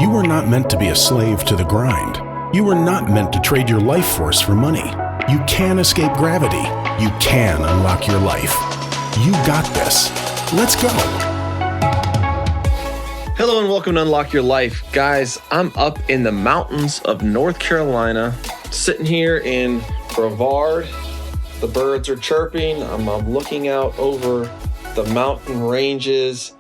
You were not meant to be a slave to the grind. You were not meant to trade your life force for money. You can escape gravity. You can unlock your life. You got this. Let's go. Hello and welcome to Unlock Your Life. Guys, I'm up in the mountains of North Carolina, sitting here in Brevard. The birds are chirping. I'm looking out over the mountain ranges.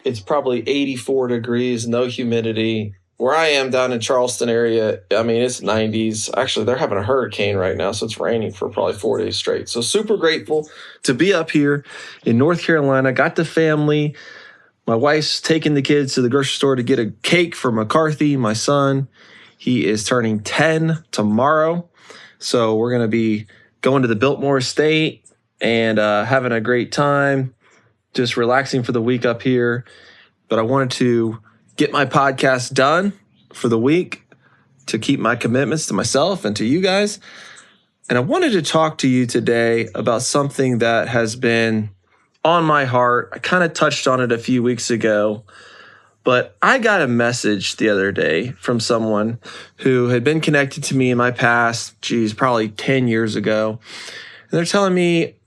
It's probably 84 degrees, no humidity. Where I am down in Charleston area, I mean, it's 90s. Actually, they're having a hurricane right now, so it's raining for probably 4 days straight. So super grateful to be up here in North Carolina. Got the family. My wife's taking the kids to the grocery store to get a cake for McCarthy, my son. He is turning 10 tomorrow. So we're going to be going to the Biltmore Estate and having a great time, just relaxing for the week up here. But I wanted to get my podcast done for the week to keep my commitments to myself and to you guys. And I wanted to talk to you today about something that has been on my heart. I kind of touched on it a few weeks ago, but I got a message the other day from someone who had been connected to me in my past, probably 10 years ago. And they're telling me,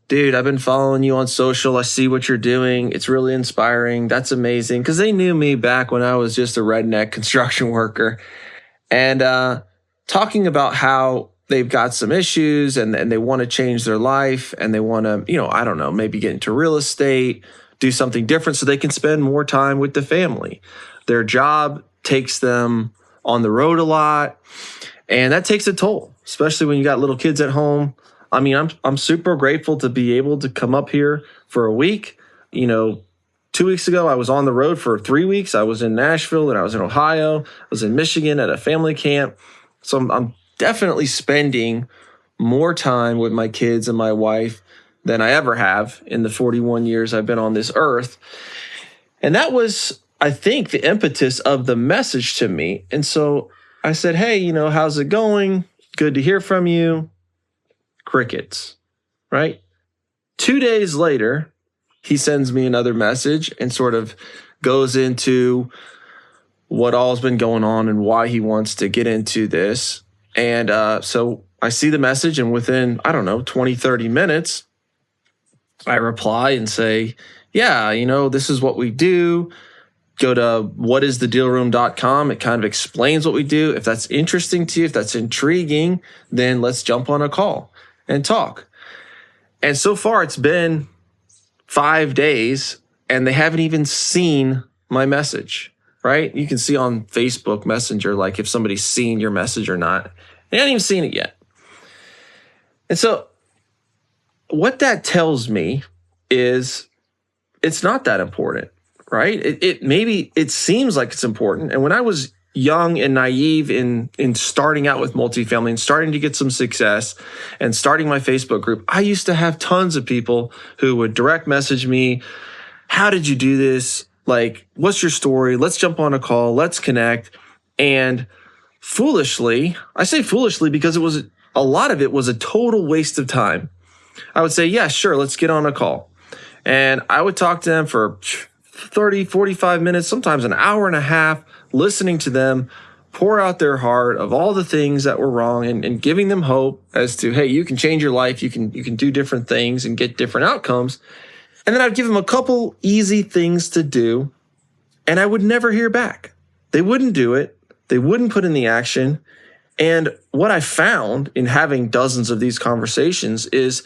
dude, I've been following you on social. I see what you're doing. It's really inspiring. That's amazing. Because they knew me back when I was just a redneck construction worker. And talking about how they've got some issues and they want to change their life and they want to, I don't know, maybe get into real estate, do something different so they can spend more time with the family. Their job takes them on the road a lot, and that takes a toll, especially when you got little kids at home. I mean, I'm super grateful to be able to come up here for a week. 2 weeks ago, I was on the road for 3 weeks. I was in Nashville and I was in Ohio. I was in Michigan at a family camp. So I'm definitely spending more time with my kids and my wife than I ever have in the 41 years I've been on this earth. And that was, I think, the impetus of the message to me. And so I said, hey, how's it going? Good to hear from you. Crickets, right? 2 days later, he sends me another message and sort of goes into what all's been going on and why he wants to get into this. And so I see the message, and within, 20, 30 minutes, I reply and say, yeah, this is what we do. Go to whatisthedealroom.com. It kind of explains what we do. If that's interesting to you, if that's intriguing, then let's jump on a call and talk. And so far, it's been 5 days, and they haven't even seen my message, right? You can see on Facebook Messenger, like if somebody's seen your message or not. They haven't even seen it yet. And so what that tells me is it's not that important, right? It seems like it's important. And when I was young and naive in starting out with multifamily and starting to get some success and starting my Facebook group, I used to have tons of people who would direct message me. How did you do this? Like, what's your story? Let's jump on a call. Let's connect. And foolishly, I say foolishly because a lot of it was a total waste of time. I would say, yeah, sure, let's get on a call. And I would talk to them for 30, 45 minutes, sometimes an hour and a half, listening to them pour out their heart of all the things that were wrong and giving them hope as to, hey, you can change your life, you can do different things and get different outcomes. And then I'd give them a couple easy things to do, and I would never hear back. They wouldn't do it. They wouldn't put in the action. And what I found in having dozens of these conversations is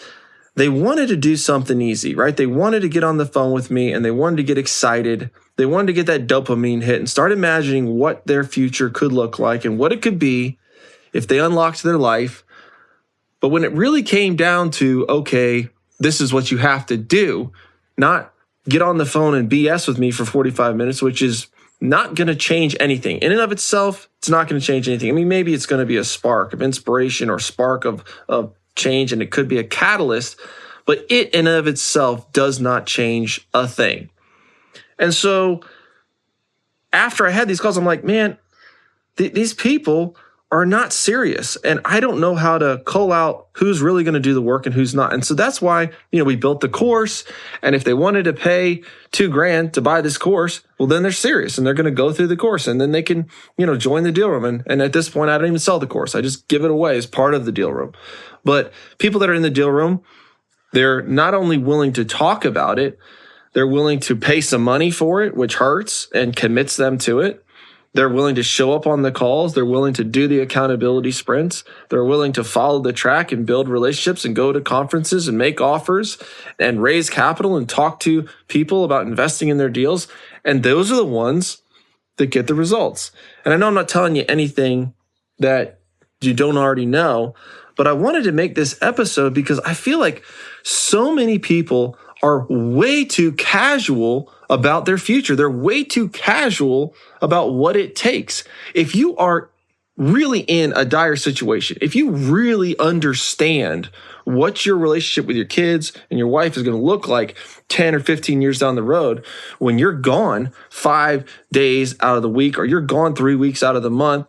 they wanted to do something easy, right? They wanted to get on the phone with me and they wanted to get excited. They wanted to get that dopamine hit and start imagining what their future could look like and what it could be if they unlocked their life. But when it really came down to, okay, this is what you have to do, not get on the phone and BS with me for 45 minutes, which is not going to change anything. In and of itself, it's not going to change anything. I mean, maybe it's going to be a spark of inspiration or spark of change, and it could be a catalyst, but it in and of itself does not change a thing. And so after I had these calls, I'm like, man, these people are not serious. And I don't know how to call out who's really going to do the work and who's not. And so that's why, we built the course. And if they wanted to pay $2,000 to buy this course, well, then they're serious and they're going to go through the course and then they can, join the deal room. And at this point, I don't even sell the course. I just give it away as part of the deal room. But people that are in the deal room, they're not only willing to talk about it, they're willing to pay some money for it, which hurts and commits them to it. They're willing to show up on the calls. They're willing to do the accountability sprints. They're willing to follow the track and build relationships and go to conferences and make offers and raise capital and talk to people about investing in their deals. And those are the ones that get the results. And I know I'm not telling you anything that you don't already know, but I wanted to make this episode because I feel like so many people are way too casual about their future. They're way too casual about what it takes. If you are really in a dire situation, if you really understand what your relationship with your kids and your wife is going to look like 10 or 15 years down the road, when you're gone 5 days out of the week, or you're gone 3 weeks out of the month,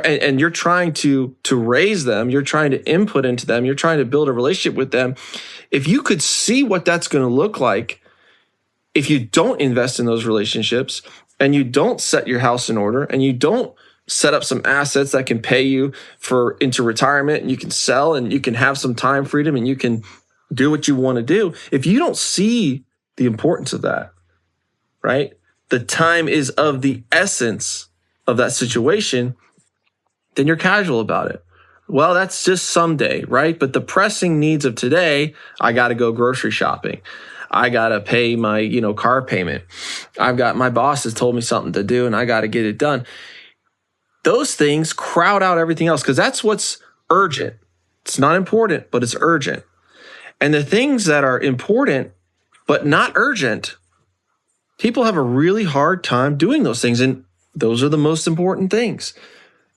and you're trying to raise them, you're trying to input into them, you're trying to build a relationship with them. If you could see what that's going to look like if you don't invest in those relationships and you don't set your house in order and you don't set up some assets that can pay you into retirement, and you can sell and you can have some time freedom and you can do what you want to do. If you don't see the importance of that, right? The time is of the essence of that situation, then you're casual about it. Well, that's just someday, right? But the pressing needs of today, I got to go grocery shopping. I got to pay my, car payment. My boss has told me something to do and I got to get it done. Those things crowd out everything else because that's what's urgent. It's not important, but it's urgent. And the things that are important, but not urgent, people have a really hard time doing those things. And those are the most important things.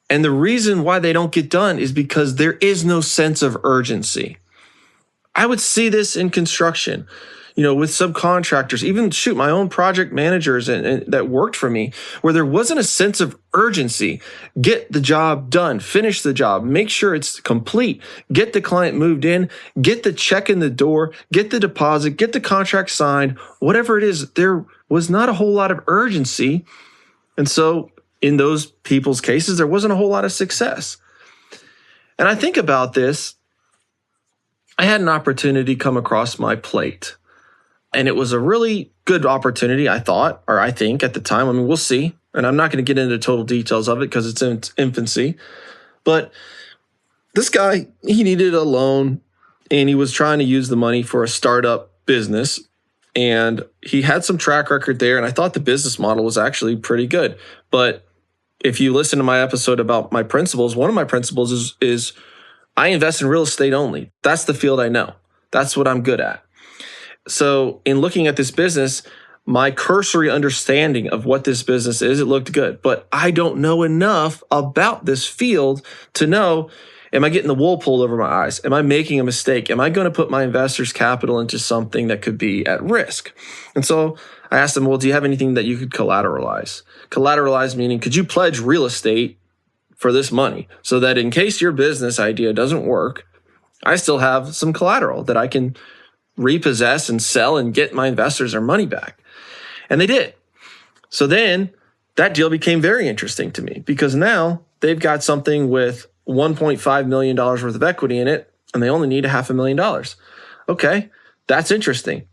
And the reason why they don't get done is because there is no sense of urgency. I would see this in construction, with subcontractors, even my own project managers and that worked for me, where there wasn't a sense of urgency. Get the job done, finish the job, make sure it's complete, get the client moved in, get the check in the door, get the deposit, get the contract signed, whatever it is. There was not a whole lot of urgency. And so in those people's cases, there wasn't a whole lot of success. And I think about this, I had an opportunity come across my plate. And it was a really good opportunity, I think at the time. I mean, we'll see. And I'm not going to get into total details of it because it's in its infancy. But this guy, he needed a loan and he was trying to use the money for a startup business. And he had some track record there. And I thought the business model was actually pretty good. But if you listen to my episode about my principles, one of my principles is I invest in real estate only. That's the field I know. That's what I'm good at. So in looking at this business, my cursory understanding of what this business is, it looked good. But I don't know enough about this field to know, am I getting the wool pulled over my eyes? Am I making a mistake? Am I going to put my investors' capital into something that could be at risk? And so I asked them, well, do you have anything that you could collateralize? Collateralize meaning, could you pledge real estate for this money so that in case your business idea doesn't work, I still have some collateral that I can repossess and sell and get my investors their money back? And they did. So then that deal became very interesting to me because now they've got something with $1.5 million worth of equity in it and they only need $500,000. Okay, that's interesting.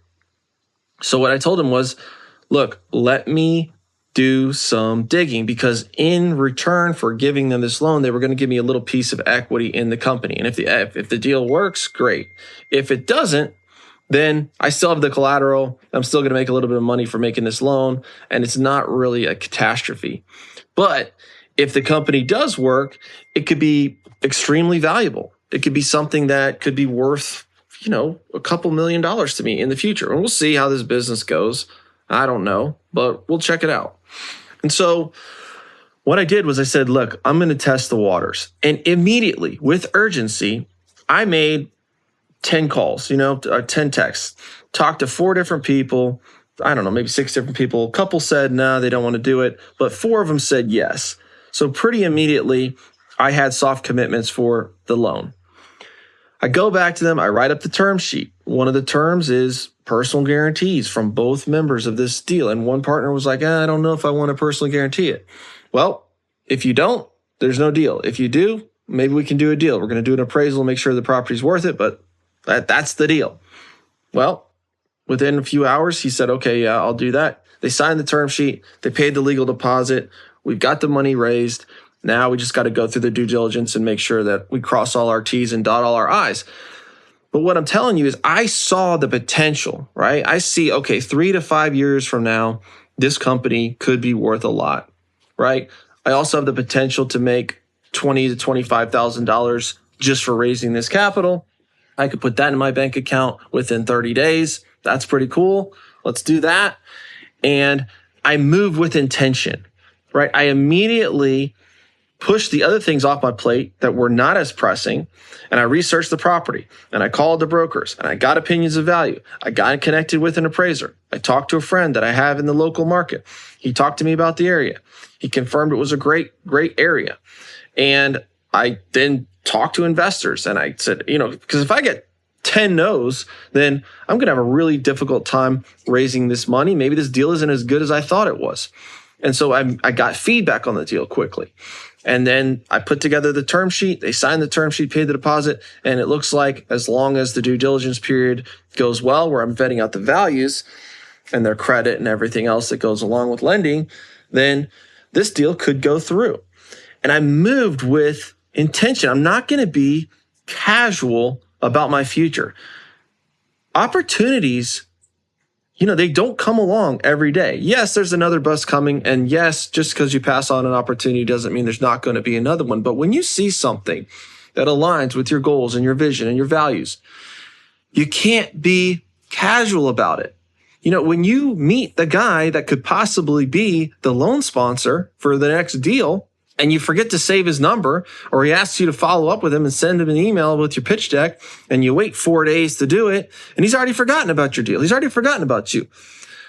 So what I told him was, look, let me do some digging because in return for giving them this loan, they were going to give me a little piece of equity in the company. And if the deal works, great. If it doesn't, then I still have the collateral. I'm still going to make a little bit of money for making this loan, and it's not really a catastrophe. But if the company does work, it could be extremely valuable. It could be something that could be worth, a couple $1 million to me in the future. And we'll see how this business goes. I don't know, but we'll check it out. And so what I did was I said, look, I'm going to test the waters. And immediately, with urgency, I made 10 calls, 10 texts, talked to 4 different people. I don't know, maybe 6 different people. A couple said, no, they don't want to do it. But 4 of them said yes. So pretty immediately, I had soft commitments for the loan. I go back to them. I write up the term sheet. One of the terms is personal guarantees from both members of this deal. And one partner was like, I don't know if I want to personally guarantee it. Well, if you don't, there's no deal. If you do, maybe we can do a deal. We're going to do an appraisal and make sure the property's worth it, but that's the deal. Well, within a few hours, he said, okay, yeah, I'll do that. They signed the term sheet. They paid the legal deposit. We've got the money raised. Now we just got to go through the due diligence and make sure that we cross all our T's and dot all our I's. But what I'm telling you is I saw the potential, right? I see, okay, 3 to 5 years from now, this company could be worth a lot, right? I also have the potential to make $20,000 to $25,000 just for raising this capital. I could put that in my bank account within 30 days. That's pretty cool. Let's do that. And I moved with intention, right? I immediately pushed the other things off my plate that were not as pressing, and I researched the property, and I called the brokers, and I got opinions of value. I got connected with an appraiser. I talked to a friend that I have in the local market. He talked to me about the area. He confirmed it was a great area. And I then talked to investors, and I said, because if I get 10 no's, then I'm going to have a really difficult time raising this money. Maybe this deal isn't as good as I thought it was. And so I got feedback on the deal quickly. And then I put together the term sheet. They signed the term sheet, paid the deposit. And it looks like as long as the due diligence period goes well, where I'm vetting out the values and their credit and everything else that goes along with lending, then this deal could go through. And I moved with intention. I'm not going to be casual about my future. Opportunities, they don't come along every day. Yes, there's another bus coming. And yes, just because you pass on an opportunity doesn't mean there's not going to be another one. But when you see something that aligns with your goals and your vision and your values, you can't be casual about it. When you meet the guy that could possibly be the loan sponsor for the next deal, and you forget to save his number, or he asks you to follow up with him and send him an email with your pitch deck, and you wait 4 days to do it, and he's already forgotten about your deal. He's already forgotten about you.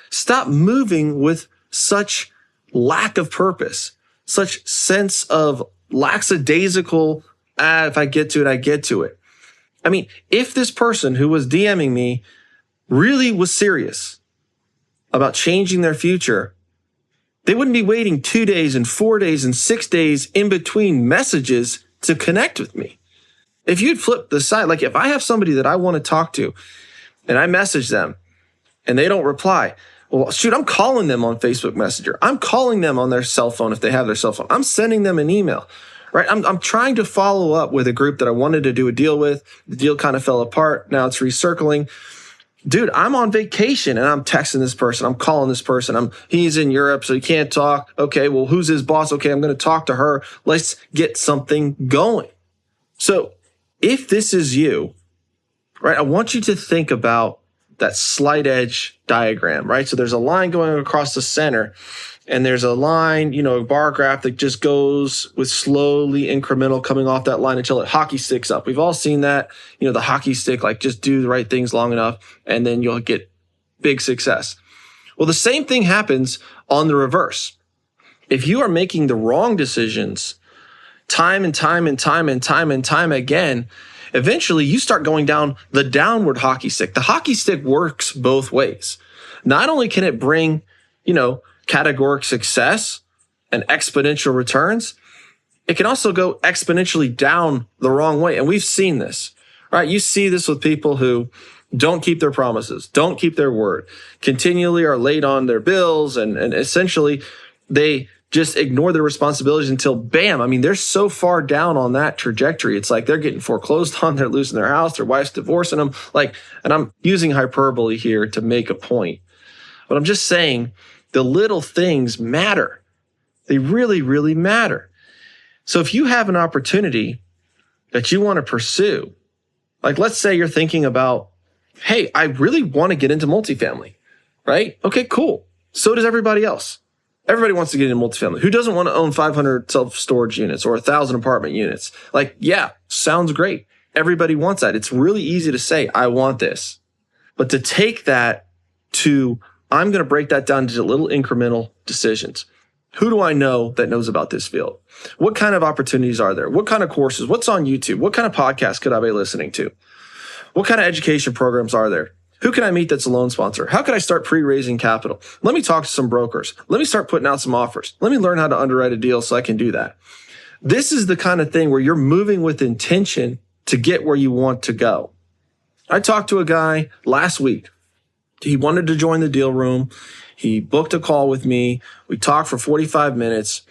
Stop moving with such lack of purpose, such sense of lackadaisical, if I get to it, I get to it. I mean, if this person who was DMing me really was serious about changing their future, they wouldn't be waiting 2 days and 4 days and 6 days in between messages to connect with me. If you'd flip the side, like if I have somebody that I want to talk to and I message them and they don't reply, well, shoot, I'm calling them on Facebook Messenger. I'm calling them on their cell phone if they have their cell phone. I'm sending them an email, right? I'm trying to follow up with a group that I wanted to do a deal with. The deal kind of fell apart. Now it's recircling. Dude, I'm on vacation and I'm texting this person. I'm calling this person. He's in Europe, so he can't talk. Okay, well, who's his boss? Okay, I'm going to talk to her. Let's get something going. So if this is you, right, I want you to think about that slight edge diagram, right? So there's a line going across the center, and there's a line, a bar graph that just goes with slowly incremental coming off that line until it hockey sticks up. We've all seen that, the hockey stick, like just do the right things long enough and then you'll get big success. Well, the same thing happens on the reverse. If you are making the wrong decisions time and time again, eventually you start going down the downward hockey stick. The hockey stick works both ways. Not only can it bring, categoric success and exponential returns, it can also go exponentially down the wrong way. And we've seen this, right? You see this with people who don't keep their promises, don't keep their word, continually are late on their bills, and essentially they just ignore their responsibilities until bam. I mean, they're so far down on that trajectory. It's like they're getting foreclosed on, they're losing their house, their wife's divorcing them. And I'm using hyperbole here to make a point, but I'm just saying, the little things matter. They really, really matter. So if you have an opportunity that you want to pursue, like let's say you're thinking about, hey, I really want to get into multifamily, right? Okay, cool. So does everybody else. Everybody wants to get into multifamily. Who doesn't want to own 500 self-storage units or 1,000 apartment units? Yeah, sounds great. Everybody wants that. It's really easy to say, I want this. But to take that to I'm going to break that down into little incremental decisions. Who do I know that knows about this field? What kind of opportunities are there? What kind of courses? What's on YouTube? What kind of podcasts could I be listening to? What kind of education programs are there? Who can I meet that's a loan sponsor? How can I start pre-raising capital? Let me talk to some brokers. Let me start putting out some offers. Let me learn how to underwrite a deal so I can do that. This is the kind of thing where you're moving with intention to get where you want to go. I talked to a guy last week. He wanted to join the deal room. He booked a call with me. We talked for 45 minutes,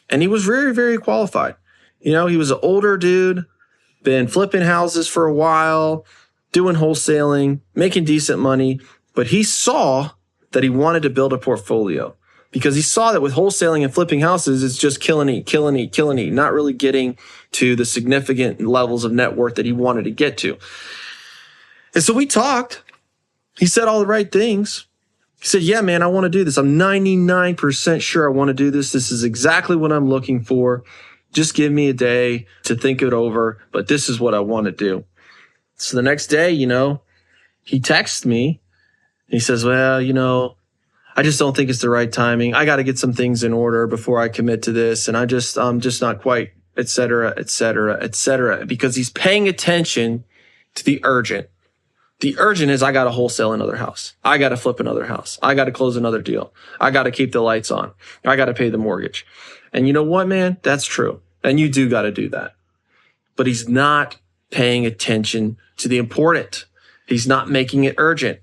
and he was very, very qualified. He was an older dude, been flipping houses for a while, doing wholesaling, making decent money, but he saw that he wanted to build a portfolio because he saw that with wholesaling and flipping houses, it's just killing eat, not really getting to the significant levels of net worth that he wanted to get to. And so we talked. He said all the right things. He said, yeah, man, I want to do this. I'm 99% sure I want to do this. This is exactly what I'm looking for. Just give me a day to think it over, but this is what I want to do. So the next day, he texts me. He says, well, I just don't think it's the right timing. I got to get some things in order before I commit to this. And I'm just not quite, et cetera, et cetera, et cetera, because he's paying attention to the urgent. The urgent is I got to wholesale another house. I got to flip another house. I got to close another deal. I got to keep the lights on. I got to pay the mortgage. And you know what, man? That's true. And you do got to do that. But he's not paying attention to the important. He's not making it urgent.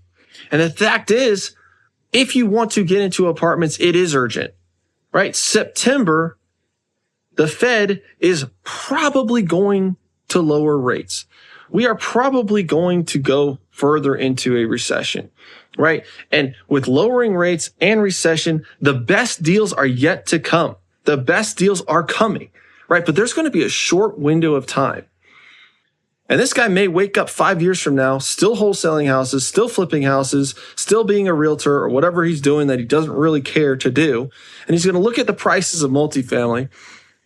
And the fact is, if you want to get into apartments, it is urgent, right? September, the Fed is probably going to lower rates. We are probably going to go further into a recession, right? And with lowering rates and recession, the best deals are yet to come. The best deals are coming, right? But there's going to be a short window of time. And this guy may wake up 5 years from now, still wholesaling houses, still flipping houses, still being a realtor or whatever he's doing that he doesn't really care to do. And he's going to look at the prices of multifamily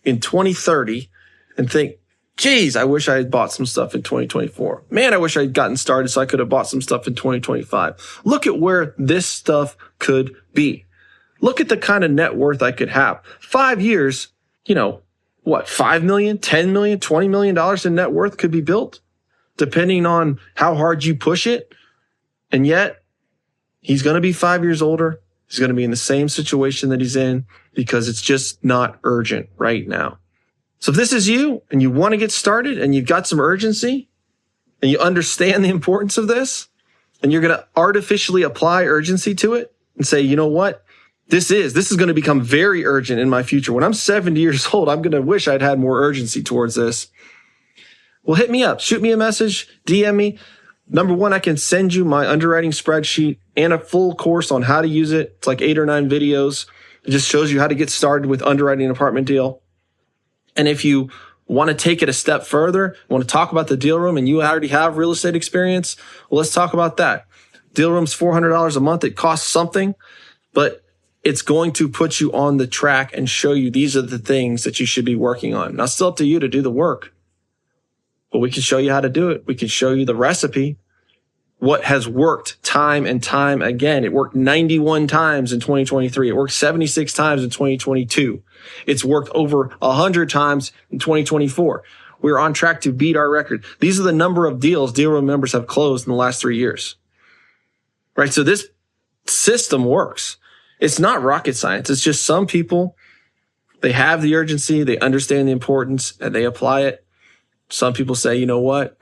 in 2030 and think, geez, I wish I had bought some stuff in 2024. Man, I wish I had gotten started so I could have bought some stuff in 2025. Look at where this stuff could be. Look at the kind of net worth I could have. 5 years, what, 5 million, 10 million, $20 million in net worth could be built, depending on how hard you push it. And yet, he's going to be 5 years older. He's going to be in the same situation that he's in because it's just not urgent right now. So if this is you and you want to get started and you've got some urgency and you understand the importance of this and you're going to artificially apply urgency to it and say, you know what? This is going to become very urgent in my future. When I'm 70 years old, I'm going to wish I'd had more urgency towards this. Well, hit me up, shoot me a message, DM me. Number one, I can send you my underwriting spreadsheet and a full course on how to use it. It's like 8 or 9 videos. It just shows you how to get started with underwriting an apartment deal. And if you want to take it a step further, want to talk about the deal room and you already have real estate experience, well, let's talk about that. Deal room's $400 a month. It costs something, but it's going to put you on the track and show you these are the things that you should be working on. Now, it's still up to you to do the work, but we can show you how to do it. We can show you the recipe, what has worked time and time again. It worked 91 times in 2023. It worked 76 times in 2022. It's worked over 100 times in 2024. We're on track to beat our record. These are the number of deals deal room members have closed in the last 3 years, right? So this system works. It's not rocket science. It's just some people, they have the urgency, they understand the importance, and they apply it. Some people say, you know what?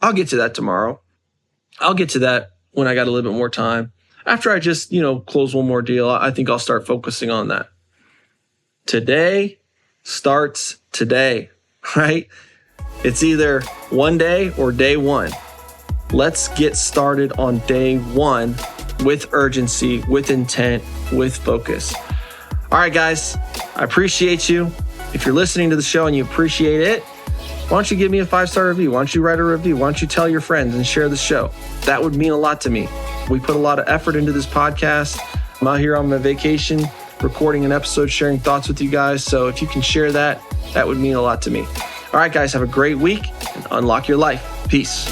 I'll get to that tomorrow. I'll get to that when I got a little bit more time. After I just, close one more deal, I think I'll start focusing on that. Today starts today, right? It's either one day or day one. Let's get started on day one with urgency, with intent, with focus. All right, guys, I appreciate you. If you're listening to the show and you appreciate it, why don't you give me a 5-star review? Why don't you write a review? Why don't you tell your friends and share the show? That would mean a lot to me. We put a lot of effort into this podcast. I'm out here on my vacation, recording an episode, sharing thoughts with you guys. So if you can share that, that would mean a lot to me. All right, guys, have a great week and unlock your life. Peace.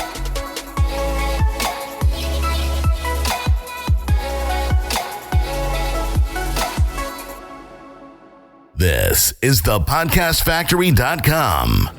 This is thepodcastfactory.com.